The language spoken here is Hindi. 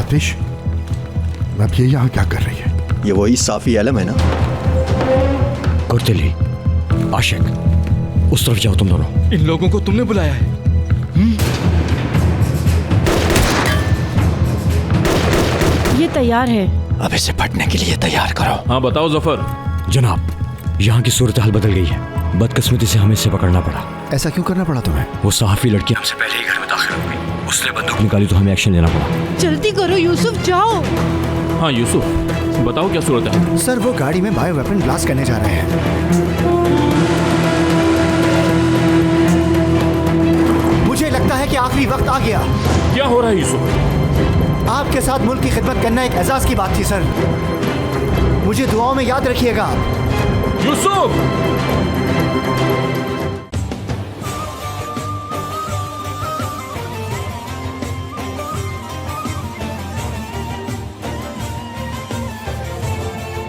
आतिश, अब ये यहाँ क्या कर रही है? ये वही साफी आलम है ना? कुर्तिली, आशिक, उस तरफ जाओ तुम दोनों। इन लोगों को तुमने बुलाया है? ये तैयार है। अब इसे फटने के लिए तैयार करो। हाँ बताओ जफर। जनाब, यहाँ की सूरत हाल बदल गई है। बदकिस्मती से हमें इसे पकड़ना पड़ा। ऐसा क्यों करना पड़ा तुम्हें? वो सहाफी लड़की हमसे पहले ही घर में दाखिल हो गई। उसने बंदूक निकाली तो हमें एक्शन लेना पड़ा। जल्दी करो यूसुफ, जाओ। हाँ यूसुफ, बताओ क्या सूरत है? सर, वो गाड़ी में बायो वेपन ब्लास्ट करने जा रहे हैं। मुझे लगता है कि आखिरी वक्त आ गया। क्या हो रहा है यूसुफ? आपके साथ मुल्क की खिदमत करना एक एजाज की बात थी सर। मुझे दुआओं में याद रखिएगा। यूसुफ!